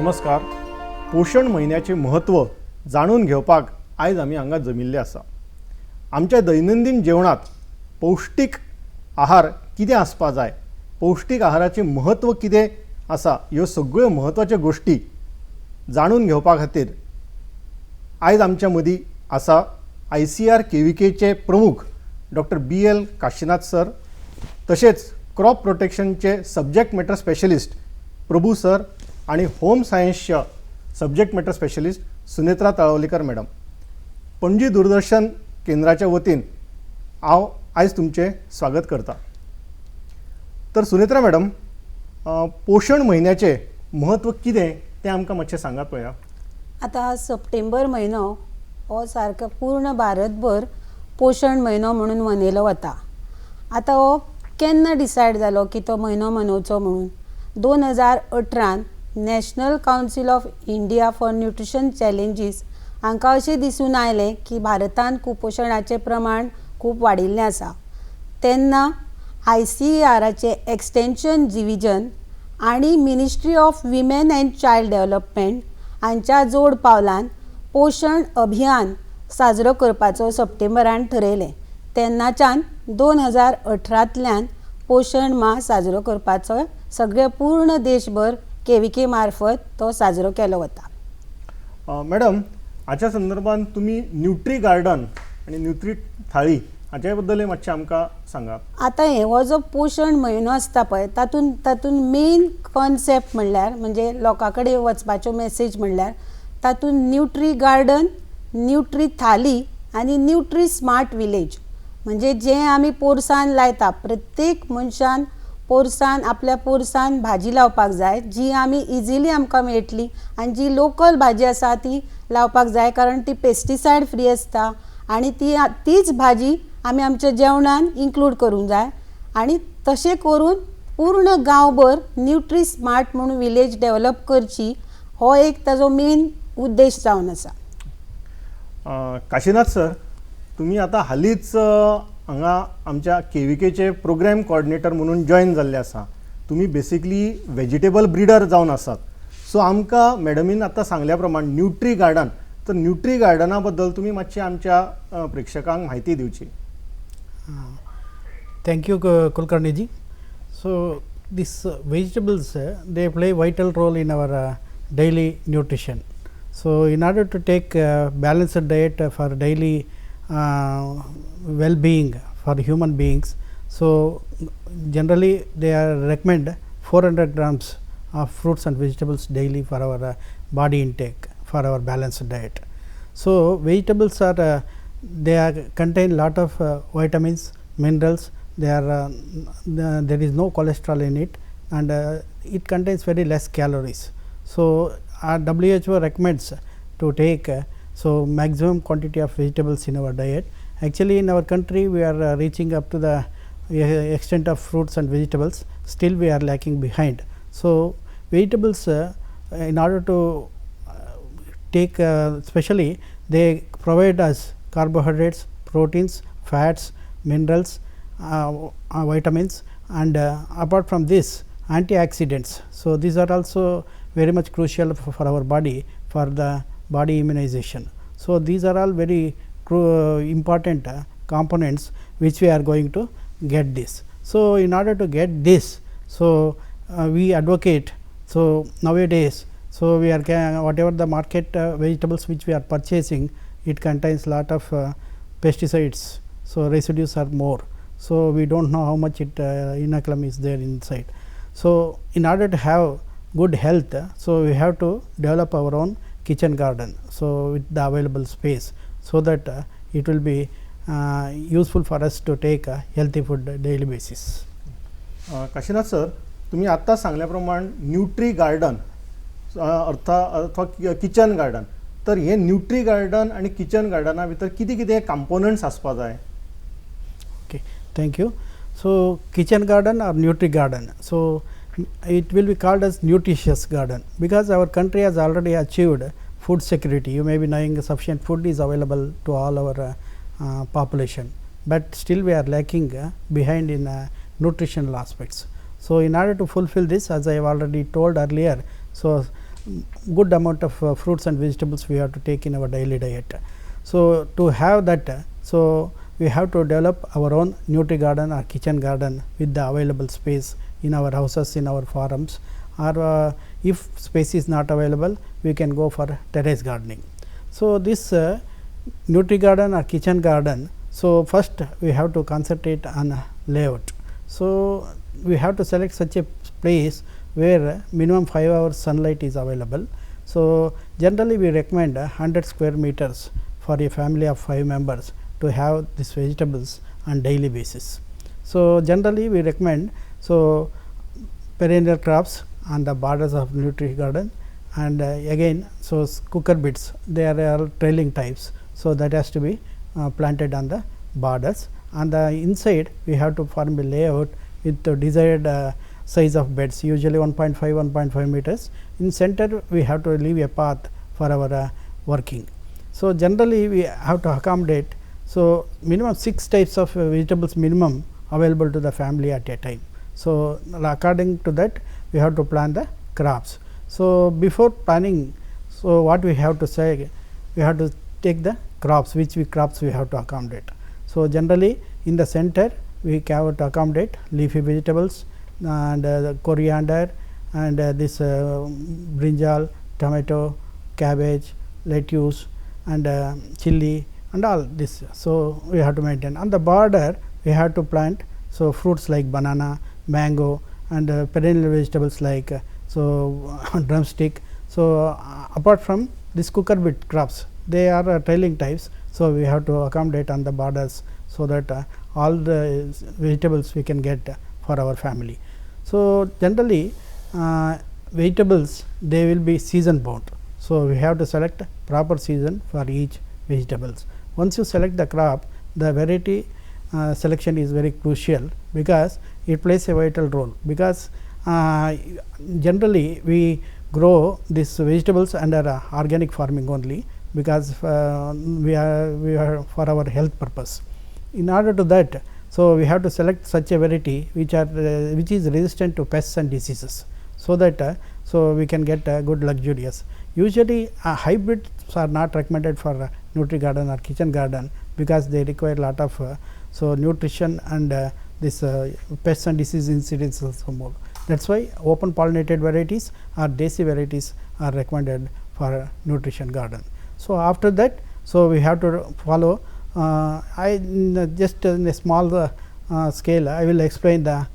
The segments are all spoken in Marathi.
नमस्कार. पोषण महिन्याचे महत्त्व जाणून घेवपाक आयज आमी हांगा जमिल्ले आसा. आमच्या दैनंदिन जेवणात पौष्टिक आहार कितें आसपा जाय, पौष्टिक आहाराचें महत्त्व कितें आसा, ह्यो सगळ्यो महत्वाच्यो गोष्टी जाणून घेवपा खातीर आयज आमच्या मदीं आसा ICAR KVKचे प्रमुख डॉक्टर BL काशीनाथ सर, तशेंच क्रॉप प्रोटेक्शनचे subject matter specialist Prabhu sir आणि होम सायन्सच्या subject matter specialist Sunetra Talwalikar madam. Panaji Doordarshan केंद्राच्या वतीन हांव आयज तुमचें स्वागत करता. तर सुनेत्रा मॅडम, पोषण महिन्याचे महत्व कितें तें आमकां मातशें सांगात पळया. आता सप्टेंबर म्हयनो हो सारको पूर्ण भारतभर पोषण म्हयनो म्हणून मनयलो वता. आता हो केन्ना डिसायड जालो की तो म्हयनो मनोवचो म्हणून? 2018 national council of India for nutrition challenges हांकां अशें दिसून आयलें की भारतांत कुपोशणाचें प्रमाण खूब वाडिल्लें आसा. तेन्ना ICARचे एक्सटेंशन डिविजन आनी ministry of women end child development हांच्या जोड पावलान पोषण अभियान साजरो करपाचो सप्टेंबरान ठरयलें. तेन्नाच्यान 2018तल्यान पोषण माह साजरो करपाचो सगळे पूर्ण देशभर KVK मार्फत तो साजरो केलो वता. मॅडम, हाच्या संदर्भात तुमी न्यूट्री गार्डन आणि न्यूट्री थाळी हाच्या बद्दल मातशें आमकां सांगात. आता हो जो पोषण म्हयनो आसता पळय तातूंत मेन कॉन्सेप्ट म्हणल्यार म्हणजे लोकां कडेन वचपाच्यो मेसेज म्हणल्यार तातूंत न्यूट्री गार्डन, न्यूट्री थाली आनी न्यूट्री स्मार्ट विलेज म्हणजे जें आमी पोरसान लायता, प्रत्येक मनशान पोरसान आपल्या पोरसान भाजी लावपाक जाय जी आमी इजिली आमकां मेळटली आनी जी लोकल भाजी आसा ती लावपाक जाय, कारण ती पेस्टिसायड फ्री आसता आनी तीच भाजी आमी आमच्या जेवणान इन्क्लूड करूंक जाय. आनी तशें करून पूर्ण गांवभर न्यूट्री स्मार्ट म्हणून विलेज डेव्हलप करची हो एक ताजो मेन उद्देश जावन आसा. काशीनाथ सर, तुम्ही आता हालींच हांगा आमच्या KVKचे प्रोग्राम कोऑर्डिनेटर म्हणून जॉईन जाल्ले आसा. तुम्ही बेसिकली व्हेजिटेबल ब्रिडर जावन आसात. सो आमकां मॅडमीन आतां सांगल्या प्रमाण न्यूट्री गार्डन, तर न्यूट्री गार्डना बद्दल तुम्ही मातशें आमच्या प्रेक्षकांक म्हायती दिवची. Thank you, Kulkarniji. So these vegetables they play vital role in our daily nutrition. So in order to take balanced diet for daily well-being for human beings, so generally they are recommend 400 grams of fruits and vegetables daily for our body intake for our balanced diet. So vegetables are they are contain lot of vitamins, minerals. There is no cholesterol in it, and it contains very less calories. So our WHO recommends to take so maximum quantity of vegetables in our diet. Actually in our country we are reaching up to the extent of fruits and vegetables, still we are lacking behind. So vegetables in order to take especially they provide us carbohydrates, proteins, fats, minerals, vitamins, and apart from this antioxidants. So these are also very much crucial for our body, for the body immunization. So these are all very important components which we are going to get this. So in order to get this, so we advocate, so nowadays so we are whatever the market vegetables which we are purchasing, it contains lot of pesticides, so residues are more. So we don't know how much inoculum is there inside. So in order to have good health, so we have to develop our own kitchen garden, so with the available space, so that it will be useful for us to take healthy food daily basis. Kashinath sir, तुम्ही आत्ता सांगल्याप्रमाणे न्यूट्री गार्डन अथवा किचन गार्डन, तर हे न्यूट्री गार्डन आणि किचन गार्डना भितर किती किती कंपोनंट्स आसपा जाय? Okay, thank you. So kitchen garden or nutri garden, so it will be called as nutritious garden because our country has already achieved food security. You may be knowing sufficient food is available to all our population, but still we are lacking behind in nutritional aspects. So in order to fulfill this, as I have already told earlier, so good amount of fruits and vegetables we have to take in our daily diet. So to have that, so we have to develop our own nutri garden or kitchen garden with the available space in our houses, in our farms, or if space is not available, we can go for terrace gardening. So this nutri garden or kitchen garden, so first we have to concentrate on layout. So we have to select such a place where minimum 5 hours sunlight is available. So generally we recommend 100 square meters for a family of 5 members to have these vegetables on daily basis. So generally we recommend so perennial crops on the borders of nutri garden, and again so cooker beds, they are all trailing types. So that has to be planted on the borders. On the inside we have to form a layout with the desired size of beds, usually 1.5 meters. In center we have to leave a path for our working. So generally we have to accommodate so minimum 6 types of vegetables minimum available to the family at a time. So according to that we have to plan the crops. So before planning, so what we have to say, we have to take the crops, which crops we have to accommodate. So generally in the center we have to accommodate leafy vegetables and coriander and this brinjal, tomato, cabbage, lettuce and chili and all this. So we have to maintain. On the border we have to plant so fruits like banana, mango and perennial vegetables like so drumstick. So apart from this cooker bed crops, they are trailing types. So we have to accommodate on the borders, so that all the vegetables we can get for our family. So generally vegetables, they will be season bound. So we have to select proper season for each vegetables. Once you select the crop, the variety selection is very crucial, because it plays a vital role, because generally we grow these vegetables under organic farming only, because we are for our health purpose. In order to that, so we have to select such a variety which is resistant to pests and diseases, so that so we can get good luxurious. Usually hybrids are not recommended for nutri garden or kitchen garden, because they require lot of so nutrition and this pests and disease incidence also more. That is why open pollinated varieties or desi varieties are recommended for nutrition garden. So after that, so we have to follow just in a small scale I will explain the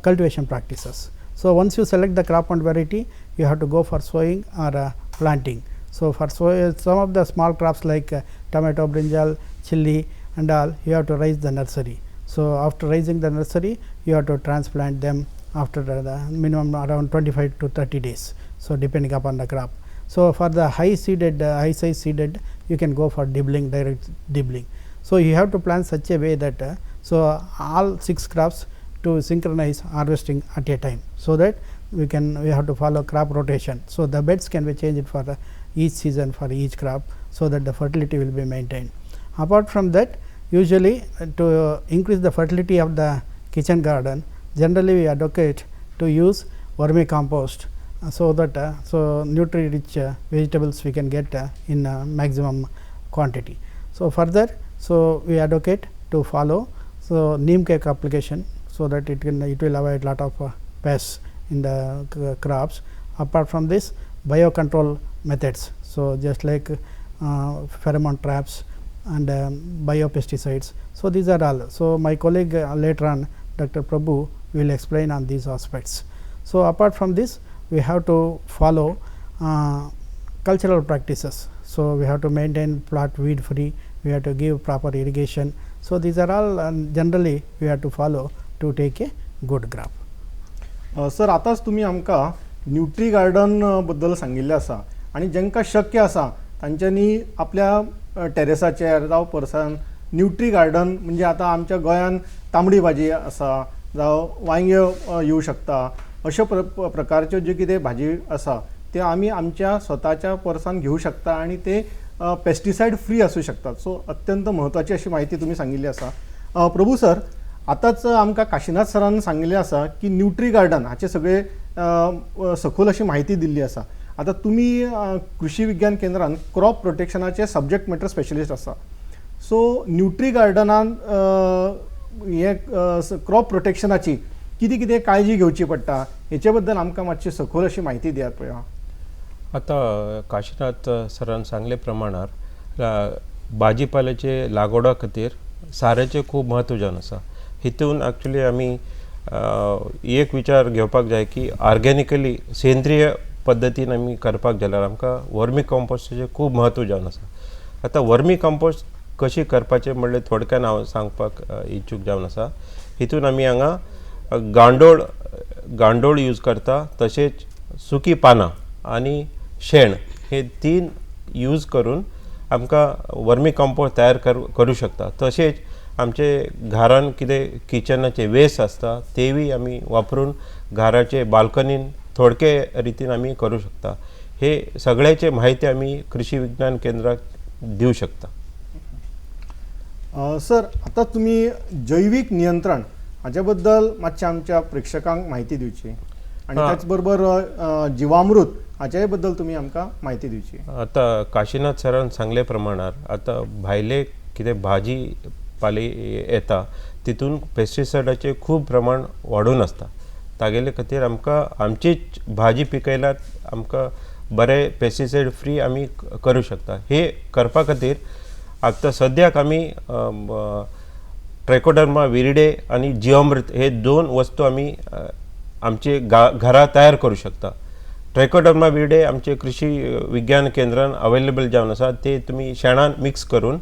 cultivation practices. So once you select the crop and variety, you have to go for sowing or planting. So for some of the small crops like tomato, brinjal, chili and all, you have to raise the nursery. So after raising the nursery, you have to transplant them after the minimum around 25 to 30 days. So depending upon the crop. So for the high size seeded, you can go for dibbling, direct dibbling. So you have to plan such a way that so all 6 crops to synchronize harvesting at a time, so that we have to follow crop rotation. So the beds can be changed for each season for each crop, so that the fertility will be maintained. Apart from that, usually to increase the fertility of the kitchen garden, generally we advocate to use vermicompost, so that so nutri rich vegetables we can get in maximum quantity. So further, so we advocate to follow so neem cake application, so that it will avoid lot of pests in the crops. Apart from this, biocontrol methods, so just like pheromone traps and biopesticides. So these are all. So my colleague later on, Dr. Prabhu, will explain on these aspects. So apart from this, we have to follow cultural practices. So we have to maintain plot weed free, we have to give proper irrigation. So these are all generally we have to follow to take a good crop. Sir आताच तुम्ही आमकां न्यूट्री गार्डन बद्दल सांगिल्लें आसा, आनी जेंकां शक्य आसा तांच्यांनी आपल्या टेरेसाचेर जावं परसान न्यूट्री गार्डन, म्हणजे आतां आमच्या गोंयान तांबडी भाजी आसा जावं वांयग्यो येवं शकता, अशा प्रकारच्यो ज्यो कितें भाजी आसा ते आमी आमच्या स्वताच्या परसान घेवं शकता आनी ते पेस्टिसायड फ्री आसूं शकतात. सो अत्यंत म्हत्वाची अशी माहिती तुम्ही सांगिल्ली आसा. प्रभू सर, आताच आमकां काशीनाथ सरान सांगिल्लें आसा की न्यूट्री गार्डन हाचे सगळे सखोल अशी माहिती दिल्ली आसा, आता तुम्ही कृषी विज्ञान केंद्रान क्रॉप प्रोटेक्शनाचे सब्जेक्ट मॅटर स्पेशलिस्ट आसा. सो न्यूट्री गार्डनान हे क्रॉप प्रोटेक्शनाची कितें कितें काळजी घेवची पडटा हेचे बद्दल आमकां मातशी सखोल अशी म्हायती दियात पळय. आता काशीनाथ सरान सांगले प्रमाणार भाजीपाल्याचे लागवडा खातीर साऱ्याचे खूब म्हत्व जावन आसा. हितून एक्चुली आमी एक विचार घेवपाक जाय की ऑर्गेनिकली सेंद्रीय पद्दतीन आमी करपाक जाल्यार आमकां वर्मी कंपोस्टाचें खूब म्हत्व जावन आसा. आता वर्मी कंपोस्ट कशी करपाचें म्हणल्यार थोडक्यान हांव सांगपाक इच्छूक जावन आसा. हितून आमी हांगा गांडोळ यूज करता, तशेंच सुकी पानां आनी शेण हे 3 यूज करून आमकां वर्मी कंपोस्ट तयार करूं शकता. तशेंच आमचे घरान कितें किचनाचे वेस्ट आसता तेवूय आमी वापरून घराचे बाल्कनीन थोडके रितीन आमी करूं शकता. हे सगळ्याचे म्हायती आमी कृषी विज्ञान केंद्राक दिवं शकता. सर, आता तुम्ही जैविक नियंत्रण हाच्या बद्दल मातशें आमच्या प्रेक्षकांक म्हायती दिवची आणि त्याच बरोबर जिवामृत हाच्याय बद्दल तुम्ही आमकां म्हायती दिवची. आता काशीनाथ सरान सांगले प्रमाणार आता भायले कितें भाजी पाले येता तितून पेस्टिसायडाचे खूब प्रमाण वाडून आसता. तागेले खातीर आमकां आमचीच भाजी पिकयल्यार आमकां बरे पेस्टिसायड फ्री आमी करूं शकता. हे करपा खातीर आतां सद्याक आमी ट्रायकोडर्मा विरिडे आनी जिवामृत हे 2 वस्तू आमी आमचे घरा तयार करूं शकता. ट्रायकोडर्मा विरिडे आमचे कृषी विज्ञान केंद्रान अवेलेबल जावन आसा. ते तुमी शेणान मिक्स करून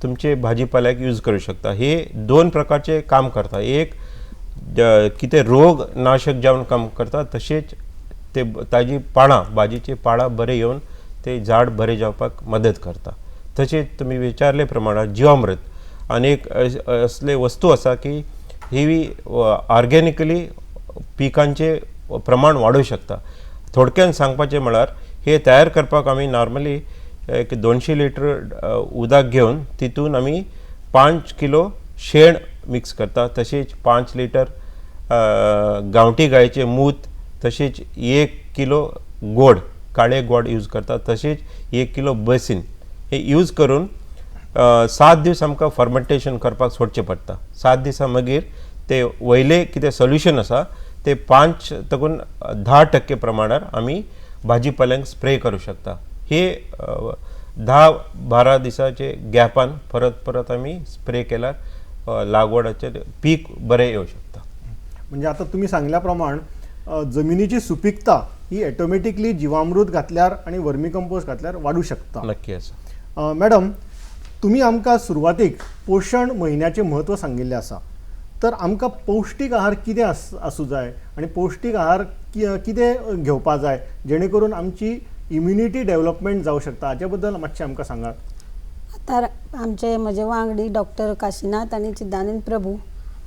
तुमचे भाजीपाल्याक यूज करूं शकता. हे 2 प्रकारचे काम करता. एक कितें रोग नाशक जावन काम करता, तशेंच ते ताजी पानां भाजीची पाळां बरे येवन ते झाड बरे जावपाक मदत करता. तशेंच तुमी विचारले प्रमाणात जिवामृत अनेक असले वस्तू आसा की ही ऑर्गेनिकली पिकांचे प्रमाण वाडूं शकता. थोडक्यान सांगपाचें म्हळ्यार हे तयार करपाक आमी नॉर्मली एक 200 लिटर उदक घेवन तितून आमी 5 किलो शेण मिक्स करता. तशेंच 5 लिटर गांवठी गायेचें मूत, तशेंच 1 किलो गोड काळे गोड यूज करता. तशेंच 1 किलो बेसीन हे यूज करून 7 दीस आमकां फर्मेंटेशन करपाक सोडचें पडटा. 7 दिसां मागीर ते वयले कितें सोल्युशन आसा ते 5 तकून 10% प्रमाणार आमी भाजीपाल्यांक स्प्रे करूं शकता. हे 10-12 दिसाचे गॅपान परत परत आमी स्प्रे केल्यार लागवडाचे पीक बरें येवं शकता. म्हणजे आता तुम्ही सांगल्या प्रमाण जमिनीची सुपीकता ही ऑटोमॅटिकली जिवामृत घातल्यार आणि वर्मी कंपोस्ट घातल्यार वाडू शकता. नक्की आसा. मॅडम, तुम्ही आमकां सुरवातीक पोषण म्हयन्याचे म्हत्व सांगिल्लें आसा. तर आमकां पौष्टीक आहार कितें आसूं जाय आणि पौष्टीक आहार कितें घेवपा जाय जेणे करून आमची इम्युनिटी डेव्हलपमेंट जावं शकता हाच्या बद्दल मातशें आमकां सांगात. आता आमचे म्हजे वांगडी डॉक्टर काशीनाथ आनी चिदानंद प्रभू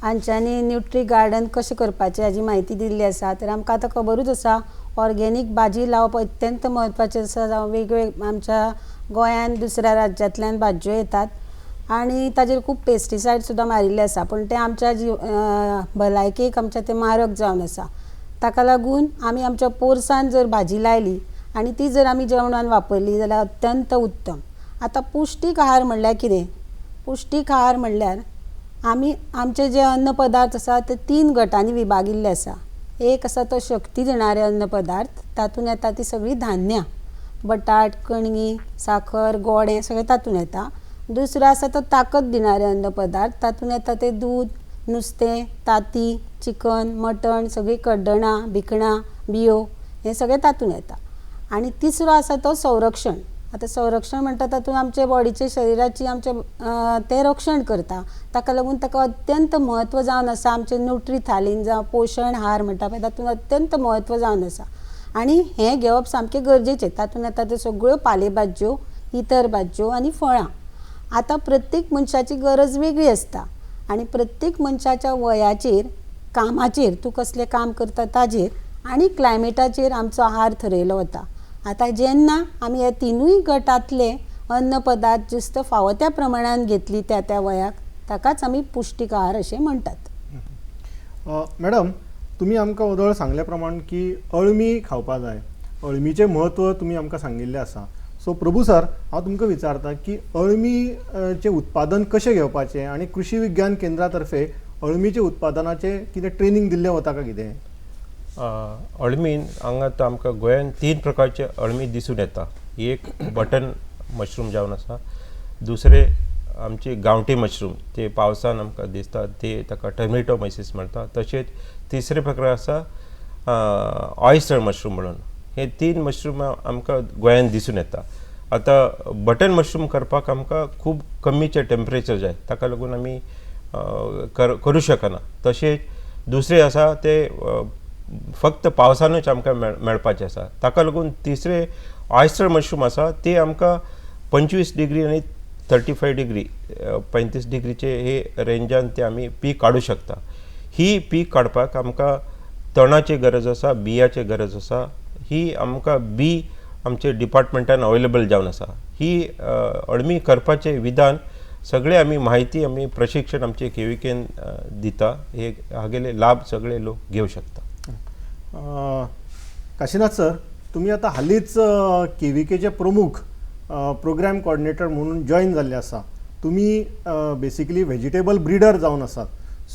हांच्यांनी न्यूट्री गार्डन कशें करपाचें हाची म्हायती दिल्ली आसा. तर आमकां आतां खबरूच आसा ऑर्गेनीक भाजी लावप अत्यंत म्हत्वाचें आसा. जावं वेगवेगळे आमच्या गोंयान दुसऱ्या राज्यांतल्यान भाजयो येतात आनी ताजेर खूब पेस्टिसायड सुद्दां मारिल्ले आसा, पूण ते आमच्या भलायकेक आमच्या ते मारक जावन आसा. ताका लागून आमी आमच्या पोरसान जर भाजी लायली आनी ती जर आमी जेवणान वापरली जाल्यार अत्यंत उत्तम. आतां पौष्टीक आहार म्हणल्यार कितें? पौष्टीक आहार म्हणल्यार आमी आमचे जे अन्न पदार्थ आसा ते 3 गटांनी विभागिल्ले आसा. एक आसा तो शक्ती दिणारे अन्न पदार्थ, तातूंत येता ती सगळी धान्यां, बटाट, कणगी, साखर, गोड हे सगळें तातूंत येता. दुसरो आसा तो ताकद दिणारे अन्न पदार्थ, तातूंत येता ते दूद, नुस्तें, तांती, चिकन, मटण, सगळीं कड्डणां, भिकणां, बियो हे सगळें तातूंत येता. आनी तिसरो आसा तो संरक्षण. आतां संरक्षण म्हणटा तातूंत आमचे बॉडीचे शरिराची आमचे ते रक्षण करता. ताका लागून ताका अत्यंत म्हत्व जावन आसा. आमचे न्यूट्री थालीन जावं पोशण आहार म्हणटा पळय तातूंत अत्यंत म्हत्व जावन आसा आनी हें घेवप सामकें गरजेचें. तातूंत येता त्यो सगळ्यो पालेभाज्यो, इतर भाज्यो आनी फळां. आतां प्रत्येक मनशाची गरज वेगळी आसता आनी प्रत्येक मनशाच्या वयाचेर, कामाचेर, तूं कसलें काम करता ताजेर आनी क्लायमेटाचेर आमचो आहार थरयलो वता. आतां जेन्ना आमी ह्या 3 गटांतले अन्न पदार्थ ज्युस्त फावो त्या प्रमाणान घेतली त्या त्या वयाक ताकाच आमी पौष्टीक आहार अशें म्हणटात. मॅडम, तुम्ही आमकां वदळ सांगल्या प्रमाण की अळमी खावपा जाय अळमीचें म्हत्व तुमी आमकां सांगिल्लें आसा. सो प्रभू सर, हांव तुमकां विचारतां की अळमीचें उत्पादन कशें घेवपाचें आनी कृशी विज्ञान केंद्रा तर्फे अळमीच्या उत्पादनाचें कितें ट्रेनिंग दिल्लें वता काय कितें? अळमीन हांगा आतां आमकां गोंयांत 3 प्रकारचे अळमी दिसून येता. एक बटन मशरूम जावन आसा, दुसरे आमचे गांवठी मशरूम ते पावसान आमकां दिसता, ते ताका टर्मिटोमायसीस म्हणटा. तशेंच तिसरे प्रकार आसा ऑयस्टर मशरूम म्हणून. हे 3 मशरूम आमकां गोंयांत दिसून येता. आतां बटन मशरूम करपाक आमकां खूब कमीचे टेम्परेचर जाय, ताका लागून आमी करूं शकना. तशेंच दुसरे आसा ते फक्त पावसानूच आमकां मेळपाचें आसा. ताका लागून तिसरे ऑयस्टर मशरूम आसा ते आमकां 25 डिग्री आनी 35 डिग्री 35 डिग्रीचे हे रेंजान ते आमी पीक काडूं शकता. ही पीक काडपाक आमकां तणाची गरज आसा, बियाची गरज आसा. ही आमकां बी आमचे डिपार्टमेंटान अवेलेबल जावन आसा. ही अळमी करपाचें विधान सगळे आमी माहिती आमी प्रशिक्षण आमचे केविकेन दिता. हे हागेले लाभ सगळे लोक घेवं शकता. काशीनाथ सर, तुम्ही आता हालींच केविकेचे प्रमुख प्रोग्राम कोऑर्डिनेटर म्हणून जॉईन जाल्ले आसा. तुम्ही बेसिकली व्हेजिटेबल ब्रिडर जावन आसात.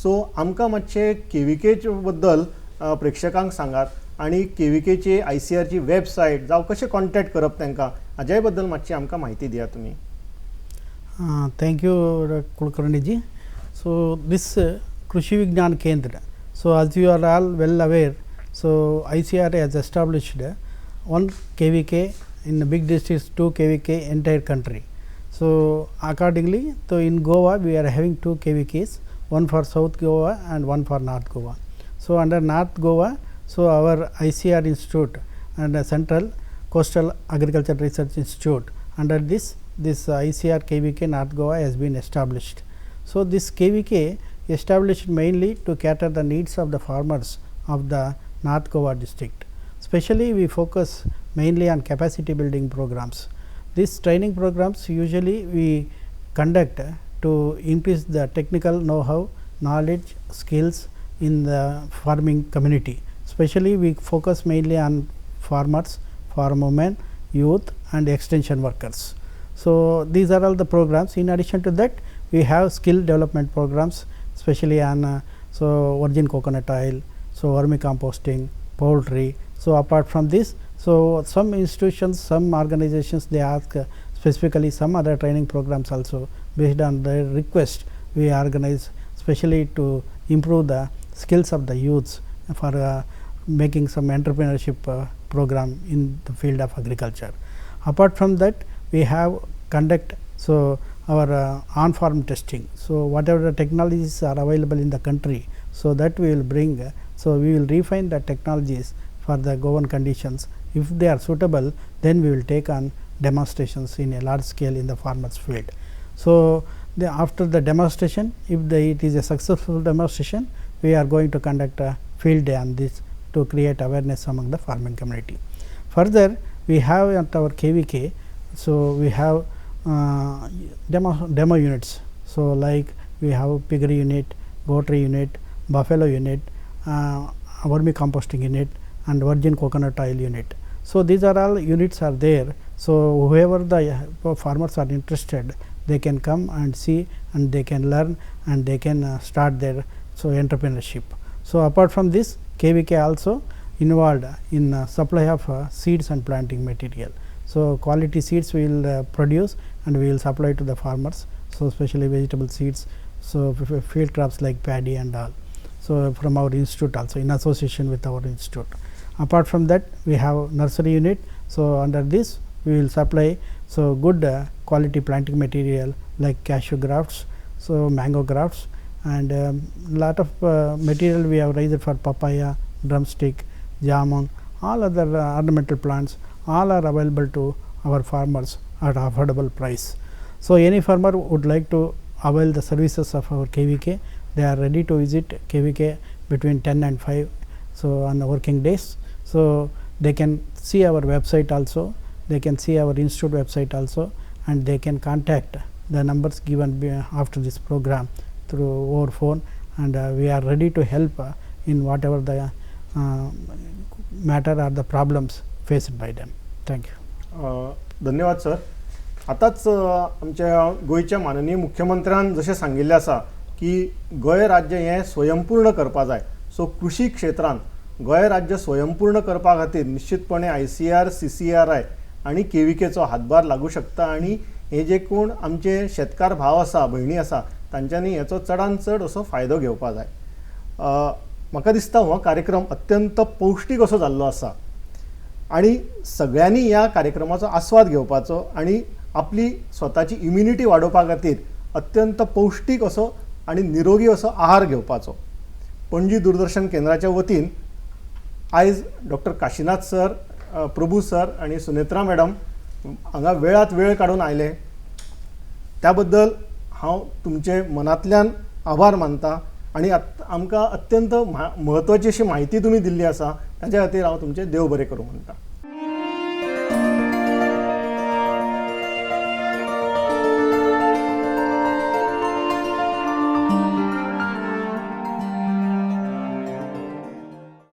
सो आमकां मातशे केविके बद्दल प्रेक्षकांक सांगात आणि केविकेची ICRची वेबसायट जावं कशें कॉन्टॅक्ट करप तांकां, हाज्याय बद्दल मातशी आमकां म्हायती दिया तुमी. Thank you, Kulkarni ji. So this Krishi Vigyan Kendra. So as you are all well aware, so ICR has established one KVK in the big districts, 2 KVK entire country. So accordingly, so in Goa we are having 2 KVKs, one for South Goa and one for North Goa. So under North Goa, so our ICR Institute and Central Coastal Agriculture Research Institute, under this ICR KVK North Goa has been established. So this KVK established mainly to cater the needs of the farmers of the North Goa district. Especially we focus mainly on capacity building programs. These training programs usually we conduct to increase the technical know-how, knowledge, skills in the farming community. Especially we focus mainly on farmers, farm women, youth and extension workers. So these are all the programs. In addition to that, we have skill development programs, especially on so virgin coconut oil, so vermicomposting, poultry. So apart from this, so some institutions, some organizations, they ask specifically some other training programs also. Based on their request, we organize especially to improve the skills of the youths for making some entrepreneurship program in the field of agriculture. Apart from that, we have conduct so our on farm testing. So whatever the technologies are available in the country, so that we will bring, so we will refine the technologies for the Goan conditions. If they are suitable, then we will take on demonstrations in a large scale in the farmers field. So after the demonstration, if it is a successful demonstration, we are going to conduct a field day on this to create awareness among the farming community. Further, we have at our KVK, so we have demo units. So like we have piggery unit, goatry unit, buffalo unit, vermicomposting unit and virgin coconut oil unit. So these are all units are there. So whoever the farmers are interested, they can come and see and they can learn and they can start their entrepreneurship. So apart from this, KVK also involved in supply of seeds and planting material. So quality seeds we will produce and we will supply to the farmers. So especially vegetable seeds, so field crops like paddy and all. So from our institute also, in association with our institute. Apart from that, we have nursery unit. So under this we will supply so good quality planting material like cashew grafts, so mango grafts and lot of material we have raised for papaya, drumstick, jamun, all other ornamental plants, all are available to our farmers at affordable price. So any farmer would like to avail the services of our KVK, they are ready to visit KVK between 10 and 5, so on the working days. So they can see our website also, they can see our institute website also, and they can contact the numbers given after this program through our phone, and we are ready to help in whatever the matter or the problems faced by them. Thank you. धन्यवाद सर. आताच आमच्या गोंयच्या माननीय मुख्यमंत्र्यान जशें सांगिल्लें आसा की गोंय राज्य हें स्वयंपूर्ण करपा जाय. सो कृशी क्षेत्रांत गोंय राज्य स्वयंपूर्ण करपा खातीर निश्चितपणे ICAR, CCRI आनी KVKचो हातभार लागू शकता आनी हे जे कोण आमचे शेतकार भाव आसा, भयणी आसा, तांच्यांनी हेचो चडांत चड असो फायदो घेवपा जाय. म्हाका दिसता हो कार्यक्रम अत्यंत पौश्टीक असो जाल्लो आसा आणि सगळ्यांनी ह्या कार्यक्रमाचो आस्वाद घेवपाचो आणि आपली स्वताची इम्युनिटी वाडोवपा खातीर अत्यंत पौश्टीक असो आणि निरोगी असो आहार घेवपाचो. पणजी दूरदर्शन केंद्राच्या वतीन आयज डॉक्टर काशीनाथ सर, प्रभू सर आणि सुनेत्रा मॅडम हांगा वेळात वेळ काडून आयले. त्या बद्दल हांव तुमचे मनांतल्यान आभार मानता आणि आमकां अत्यंत म्हत्वाची अशी म्हायती तुमी दिल्ली आसा ताच्या खातीर हांव तुमचें देव बरें करूं म्हणटा.